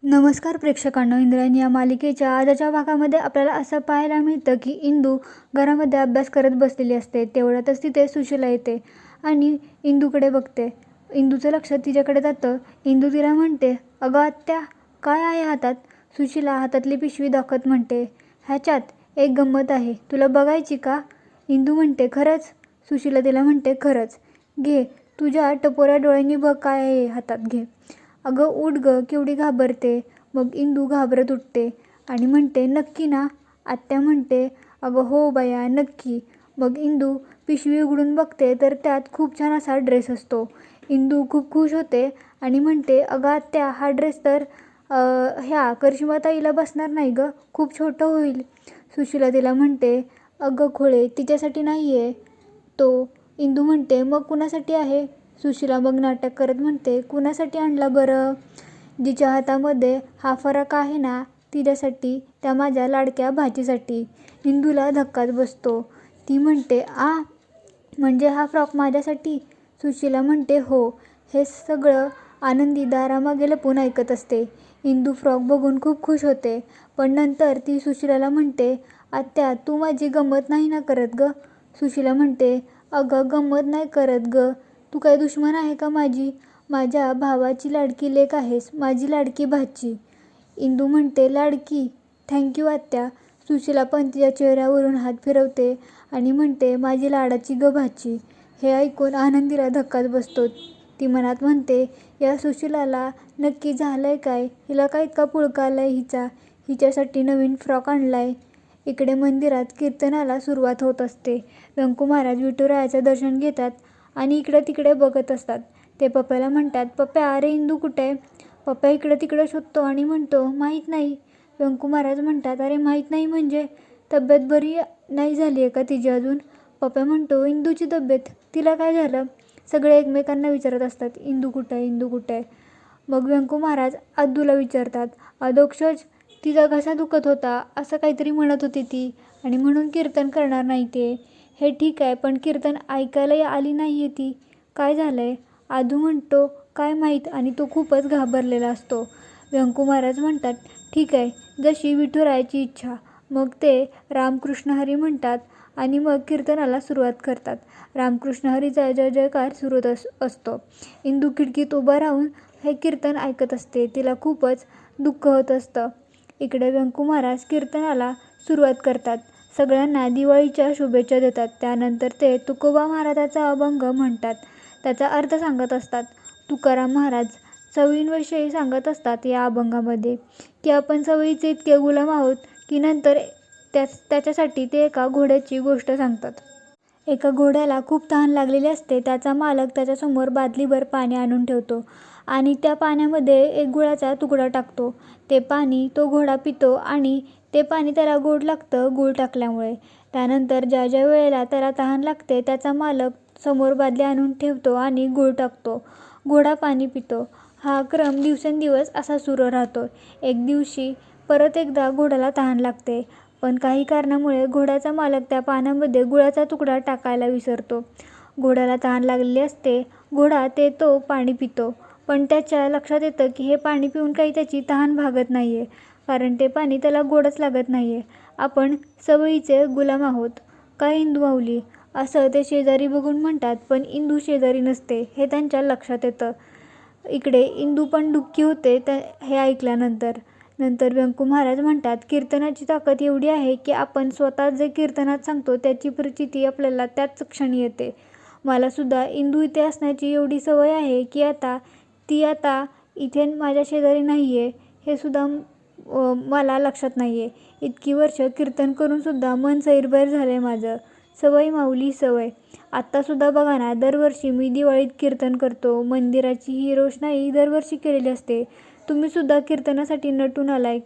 नमस्कार प्रेक्षकांनो, इंद्रायणी या मालिकेच्या आजच्या भागामध्ये आपल्याला असं पाहायला मिळतं की इंदू घरामध्ये अभ्यास करत बसलेली असते. तेवढ्यातच तिथे सुशीला येते आणि इंदूकडे बघते. इंदूचं लक्ष तिच्याकडे जातं. इंदू तिला म्हणते, अगं आत्या, काय आहे हातात? सुशीला हातातली पिशवी दाखवत म्हणते, ह्याच्यात एक गंमत आहे, तुला बघायची का? इंदू म्हणते, खरंच? सुशीला तिला म्हणते, खरंच. घे, तुझ्या टपोऱ्या डोळ्यांनी बघ काय आहे हातात, घे. अगं उठ गं, केवढी घाबरते. मग इंदू घाबरत उठते आणि म्हणते, नक्की ना? आत्या म्हणते, अगं हो बाया, नक्की. मग इंदू पिशवी उघडून बघते तर त्यात खूप छान असा ड्रेस असतो. इंदू खूप खुश होते आणि म्हणते, अगं आत्या, हा ड्रेस तर ह्या करिश्माताईला बसणार नाही गं, खूप छोटं होईल. सुशीला तिला म्हणते, अगं खोळे, तिच्यासाठी नाही आहे तो. इंदू म्हणते, मग कुणासाठी आहे? सुशीला मग नाटक करत म्हणते, कुणासाठी आणला बरं? जिच्या हातामध्ये हा फरक आहे ना, तिच्यासाठी, त्या माझ्या लाडक्या भाचीसाठी. इंदूला धक्काच बसतो. ती म्हणते, म्हणजे हा फ्रॉक माझ्यासाठी? सुशीला म्हणते, हो. हे सगळं आनंदी दारामागे लपून ऐकत असते. इंदू फ्रॉक बघून खूप खुश होते. पण नंतर ती सुशीलाला म्हणते, आत्या, तू माझी गंमत नाही ना करत गं? सुशीला म्हणते, अगं गंमत नाही करत गं, तू काय दुश्मन आहे का माझी? माझ्या भावाची लाडकी लेक आहेस, माझी लाडकी भाची. इंदू म्हणते, लाडकी? थँक्यू आत्या. सुशीला पण तिच्या चेहऱ्यावरून हात फिरवते आणि म्हणते, माझी लाडाची ग भाची. हे ऐकून आनंदीला धक्काच बसतो. ती मनात म्हणते, या सुशीलाला नक्की झालंय काय? हिला काय इतका पुळका आलाय हिच्यासाठी नवीन फ्रॉक आणलाय. इकडे मंदिरात कीर्तनाला सुरुवात होत असते. व्यंकू महाराज विठुरायाचं दर्शन घेतात आणि इकडे तिकडे बघत असतात. ते पप्प्याला म्हणतात, पप्प्या, अरे इंदू कुठे आहे? पप्प्या इकडं तिकडं शोधतो आणि म्हणतो, माहीत नाही. व्यंकू महाराज म्हणतात, अरे माहीत नाही म्हणजे? तब्येत बरी नाही झाली आहे का तिची अजून? पप्प्या म्हणतो, इंदूची तब्येत, तिला काय झालं? सगळे एकमेकांना विचारत असतात, इंदू कुठं आहे, इंदू कुठं आहे? मग व्यंकू महाराज अद्दूला विचारतात, अधोक्षज, तिचा घसा दुखत होता असं काहीतरी म्हणत होती ती आणि म्हणून कीर्तन करणार नाही ते. हे ठीक आहे, पण कीर्तन ऐकायला आली नाही आहे ती, काय झालं आहे? आदू म्हणतो, काय माहीत, आणि तो खूपच घाबरलेला असतो. व्यंकू महाराज म्हणतात, ठीक आहे, जशी विठुरायाची इच्छा. मग ते रामकृष्ण हरी म्हणतात आणि मग कीर्तनाला सुरुवात करतात. रामकृष्ण हरीचा जय जयकार सुरू असतो. इंदू खिडकीत उभा राहून हे कीर्तन ऐकत असते. तिला खूपच दुःख होत असतं. इकडे व्यंकू महाराज कीर्तनाला सुरुवात करतात. सगळ्यांना दिवाळीच्या शुभेच्छा देतात. त्यानंतर ते तुकोबा महाराजाचा अभंग म्हणतात. त्याचा अर्थ सांगत असतात. तुकाराम महाराज सवयींविषयी सांगत असतात या अभंगामध्ये, की आपण सवयीचे इतके गुलाम आहोत की नंतर त्याच्यासाठी ते एका घोड्याची गोष्ट सांगतात. एका घोड्याला खूप तहान लागलेली असते. त्याचा मालक त्याच्यासमोर बादलीभर पाणी आणून ठेवतो आणि त्या पाण्यामध्ये एक गुळाचा तुकडा टाकतो. ते पाणी तो घोडा पितो आणि ते पाणी त्याला गोड लागतं गूळ टाकल्यामुळे. त्यानंतर ज्या ज्या वेळेला त्याला तहान लागते, त्याचा मालक समोर बादली आणून ठेवतो आणि गूळ टाकतो. घोडा पाणी पितो. हा क्रम दिवसेंदिवस असा सुरू राहतो. एक दिवशी परत एकदा घोड्याला तहान लागते, पण काही कारणामुळे घोड्याचा मालक त्या पाण्यामध्ये गुळाचा तुकडा टाकायला विसरतो. घोड्याला तहान लागलेली असते. घोडा तो पाणी पितो, पण त्याच्या लक्षात येतं की हे पाणी पिऊन काही त्याची तहान भागत नाही आहे, कारण ते पाणी त्याला गोडच लागत नाही आहे. आपण सवयीचे गुलाम आहोत का इंदू माऊली? असं ते शेजारी बघून म्हणतात. पण इंदू शेजारी नसते हे त्यांच्या लक्षात येतं. इकडे इंदू पण दुःखी होते हे ऐकल्यानंतर. नंतर व्यंकू महाराज म्हणतात, कीर्तनाची ताकद एवढी आहे की आपण स्वतः जे कीर्तनात सांगतो त्याची प्रचिती आपल्याला त्याच क्षणी येते. मला सुद्धा इंदू इथे असण्याची एवढी सवय आहे की ती आता इथे माझ्या शेजारी नाही आहे हे सुद्धा मला लक्षात नाही आहे. इतकी वर्ष कीर्तन करून सुद्धा मन सैरभैर झालं आहे माझं. सवय माऊली, सवय. आत्तासुद्धा बघा ना, दरवर्षी मी दिवाळीत कीर्तन करतो. मंदिराची ही रोषणाई दरवर्षी केलेली असते. तुम्हीसुद्धा कीर्तनासाठी नटून आलाय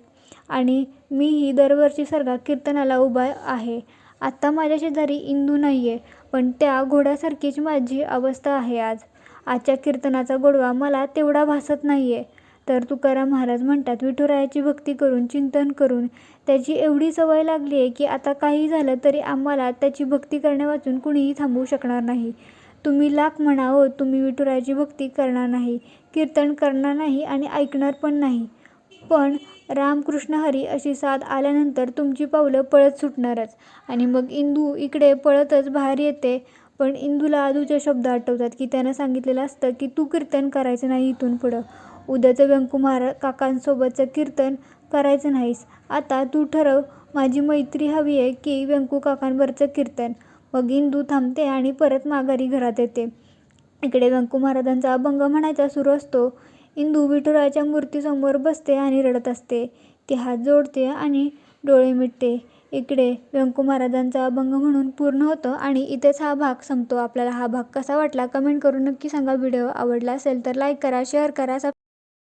आणि मीही दरवर्षीसारखा कीर्तनाला उभा आहे. आत्ता माझ्या शेजारी इंदू नाही आहे, पण त्या घोड्यासारखीच माझी अवस्था आहे आज. आजच्या कीर्तनाचा गोडवा मला तेवढा भासत नाही आहे. तर तुकाराम महाराज म्हणतात, विठुरायाची भक्ती करून, चिंतन करून त्याची एवढी सवय लागली आहे की आता काही झालं तरी आम्हाला त्याची भक्ती करण्यावाचून कुणीही थांबवू शकणार नाही. तुम्ही लाख म्हणा हो, तुम्ही विठुरायाची भक्ती करणार नाही, कीर्तन करणार नाही आणि ऐकणार पण नाही, पण रामकृष्ण हरी अशी साथ आल्यानंतर तुमची पावलं पळत सुटणारच. आणि मग इंदू इकडे पळतच बाहेर येते. पण इंदूला आदूचे शब्द आठवतात की त्यानं सांगितलेलं असतं की तू कीर्तन करायचं नाही इथून पुढं. उद्याचं व्यंकू काकांसोबतचं कीर्तन करायचं नाहीस. आता तू ठरव. माझी मैत्री हवी आहे की व्यंकू काकांवरचं कीर्तन. मग इंदू थांबते आणि परत माघारी घरात येते. इकडे व्यंकू महाराजांचा अभंग म्हणायचा सुरू असतो. इंदू विठुरायाच्या मूर्तीसमोर बसते आणि रडत असते. ती हात जोडते आणि डोळे मिटते. इकडे व्यंकू महाराजांचा अभंग म्हणून पूर्ण होतं आणि इथेच हा भाग संपतो. आपल्याला हा भाग कसा वाटला कमेंट करून नक्की सांगा. व्हिडिओ आवडला असेल तर लाईक करा, शेअर करा,